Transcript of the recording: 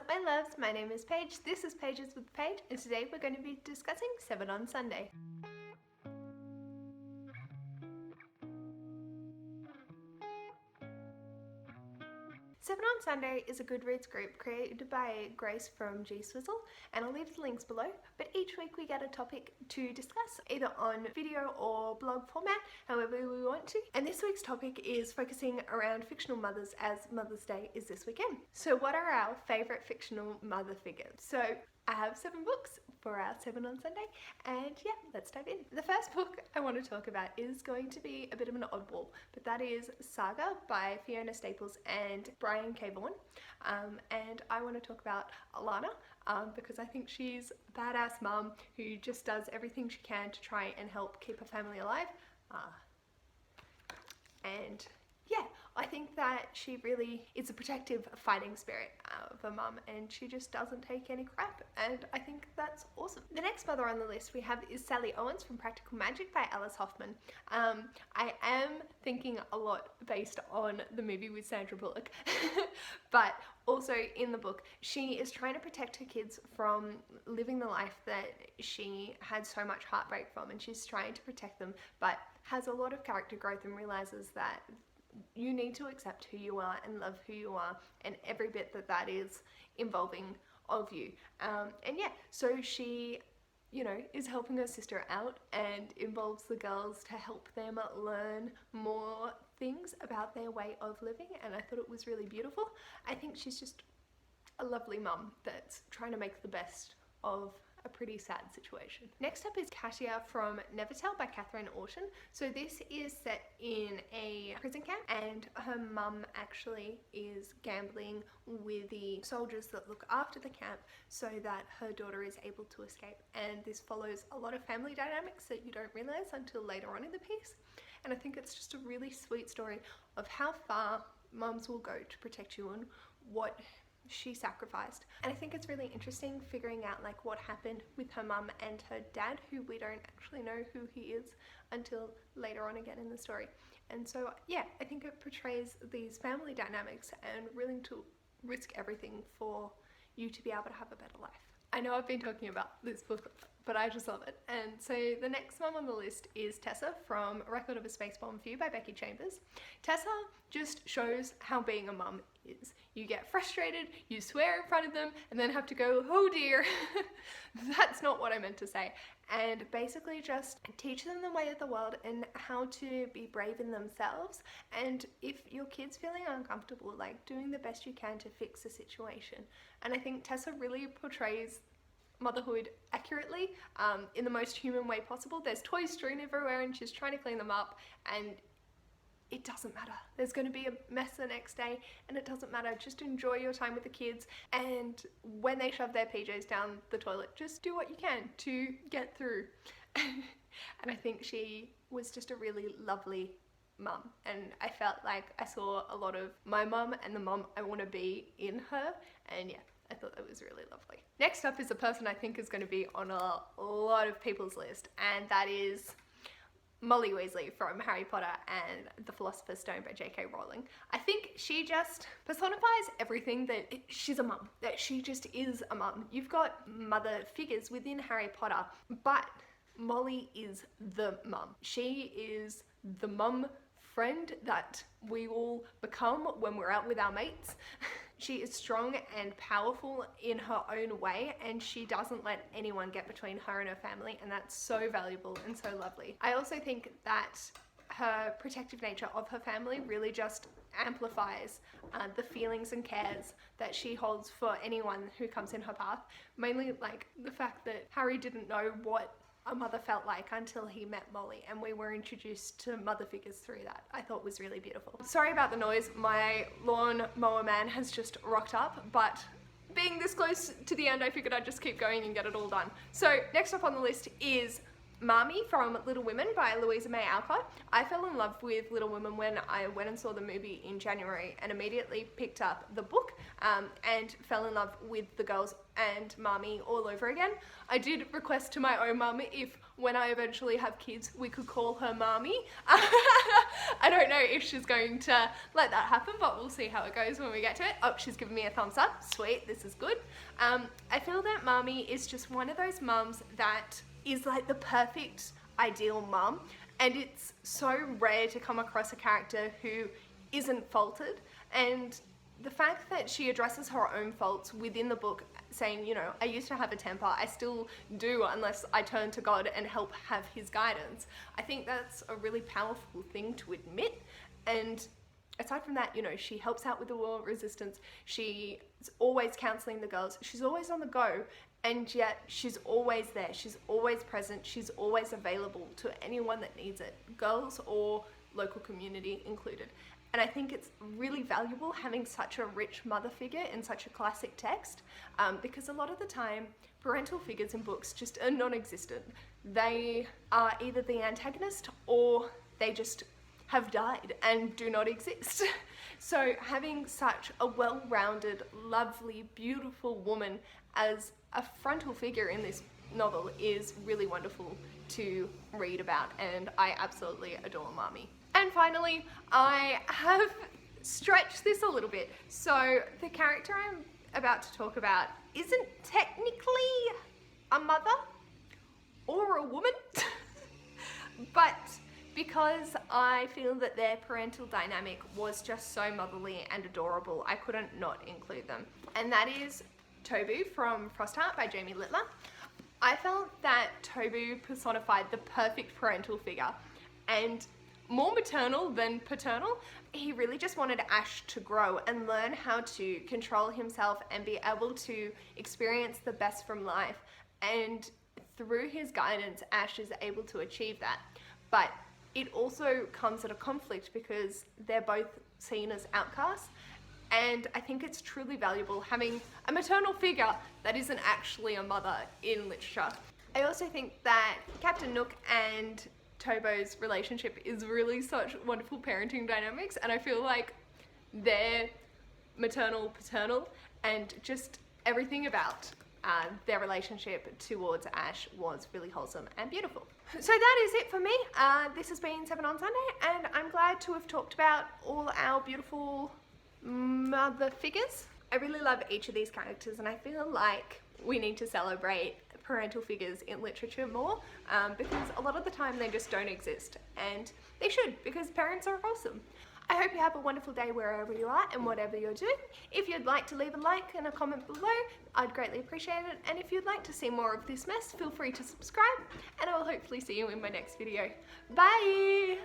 up my loves, my name is Paige, this is Pages with Paige, and today we're going to be discussing 7 on Sunday. 7 on Sunday is a Goodreads group created by Grace from G-Swizzel, and I'll leave the links below, but each week we get a topic to discuss, either on video or blog format, however we want to. And this week's topic is focusing around fictional mothers, as Mother's Day is this weekend. So what are our favourite fictional mother figures? So I have 7 books for our 7 on Sunday, and yeah, let's dive in. The first book I want to talk about is going to be a bit of an oddball, but that is Saga by Fiona Staples and Brian K. Vaughan. And I want to talk about Alana because I think she's a badass mum who just does everything she can to try and help keep her family alive. And yeah, I think that she really is a protective fighting spirit of a mum, and she just doesn't take any crap, and I think that's awesome. The next mother on the list we have is Sally Owens from Practical Magic by Alice Hoffman. I am thinking a lot based on the movie with Sandra Bullock, but also in the book she is trying to protect her kids from living the life that she had so much heartbreak from, and she's trying to protect them, but has a lot of character growth and realizes that you need to accept who you are and love who you are, and every bit that is involving of you. And yeah, so she, you know, is helping her sister out and involves the girls to help them learn more things about their way of living, and I thought it was really beautiful. I think she's just a lovely mum that's trying to make the best of a pretty sad situation. Next up is Katia from Nevertell by Catherine Orton. So this is set in a prison camp, and her mum actually is gambling with the soldiers that look after the camp so that her daughter is able to escape, and this follows a lot of family dynamics that you don't realize until later on in the piece, and I think it's just a really sweet story of how far mums will go to protect you and what she sacrificed. And I think it's really interesting figuring out like what happened with her mum and her dad, who we don't actually know who he is until later on again in the story. And so yeah, I think it portrays these family dynamics and willing to risk everything for you to be able to have a better life. I know I've been talking about this book, but I just love it. And so the next mum on the list is Tessa from Record of a Spacebomb for You by Becky Chambers. Tessa just shows how being a mum is. You get frustrated, you swear in front of them, and then have to go, oh dear, that's not what I meant to say. And basically just teach them the way of the world and how to be brave in themselves. And if your kid's feeling uncomfortable, like doing the best you can to fix the situation. And I think Tessa really portrays motherhood accurately in the most human way possible. There's toys strewn everywhere and she's trying to clean them up, and it doesn't matter. There's going to be a mess the next day, and it doesn't matter. Just enjoy your time with the kids, and when they shove their PJs down the toilet, just do what you can to get through. And I think she was just a really lovely mum, and I felt like I saw a lot of my mum and the mum I want to be in her, and yeah, I thought that was really lovely. Next up is a person I think is going to be on a lot of people's list, and that is Molly Weasley from Harry Potter and the Philosopher's Stone by J.K. Rowling. I think she just personifies everything that she's a mum, that she just is a mum. You've got mother figures within Harry Potter, but Molly is the mum. She is the mum friend that we all become when we're out with our mates. She is strong and powerful in her own way, and she doesn't let anyone get between her and her family, and that's so valuable and so lovely. I also think that her protective nature of her family really just amplifies the feelings and cares that she holds for anyone who comes in her path. Mainly like the fact that Harry didn't know what a mother felt like until he met Molly, and we were introduced to mother figures through that. I thought was really beautiful. Sorry about the noise, my lawn mower man has just rocked up, but being this close to the end I figured I'd just keep going and get it all done. So next up on the list is Marmee from Little Women by Louisa May Alcott. I fell in love with Little Women when I went and saw the movie in January and immediately picked up the book and fell in love with the girls and Marmee all over again. I did request to my own mum if when I eventually have kids we could call her Marmee. I don't know if she's going to let that happen, but we'll see how it goes when we get to it. Oh, she's giving me a thumbs up. Sweet, this is good. I feel that Marmee is just one of those mums that is like the perfect ideal mum, and it's so rare to come across a character who isn't faulted, and the fact that she addresses her own faults within the book, saying, you know, I used to have a temper, I still do unless I turn to God and help have his guidance. I think that's a really powerful thing to admit. And aside from that, you know, she helps out with the war resistance, she's always counselling the girls, she's always on the go, and yet she's always there, she's always present, she's always available to anyone that needs it, girls or local community included. And I think it's really valuable having such a rich mother figure in such a classic text, because a lot of the time parental figures in books just are non-existent. They are either the antagonist or they just have died and do not exist. So having such a well-rounded, lovely, beautiful woman as a frontal figure in this novel is really wonderful to read about, and I absolutely adore Marmee. And finally, I have stretched this a little bit. So the character I'm about to talk about isn't technically a mother or a woman, but because I feel that their parental dynamic was just so motherly and adorable, I couldn't not include them. And that is Tobu from Frostheart by Jamie Littler. I felt that Tobu personified the perfect parental figure, and more maternal than paternal. He really just wanted Ash to grow and learn how to control himself and be able to experience the best from life. And through his guidance, Ash is able to achieve that. But it also comes at a conflict because they're both seen as outcasts. And I think it's truly valuable having a maternal figure that isn't actually a mother in literature. I also think that Captain Nook and Tobo's relationship is really such wonderful parenting dynamics, and I feel like their maternal, paternal, and just everything about their relationship towards Ash was really wholesome and beautiful. So that is it for me. This has been 7 on Sunday, and I'm glad to have talked about all our beautiful mother figures. I really love each of these characters, and I feel like we need to celebrate parental figures in literature more, because a lot of the time they just don't exist, and they should, because parents are awesome. I hope you have a wonderful day wherever you are and whatever you're doing. If you'd like to leave a like and a comment below, I'd greatly appreciate it. And if you'd like to see more of this mess, feel free to subscribe, and I will hopefully see you in my next video. Bye!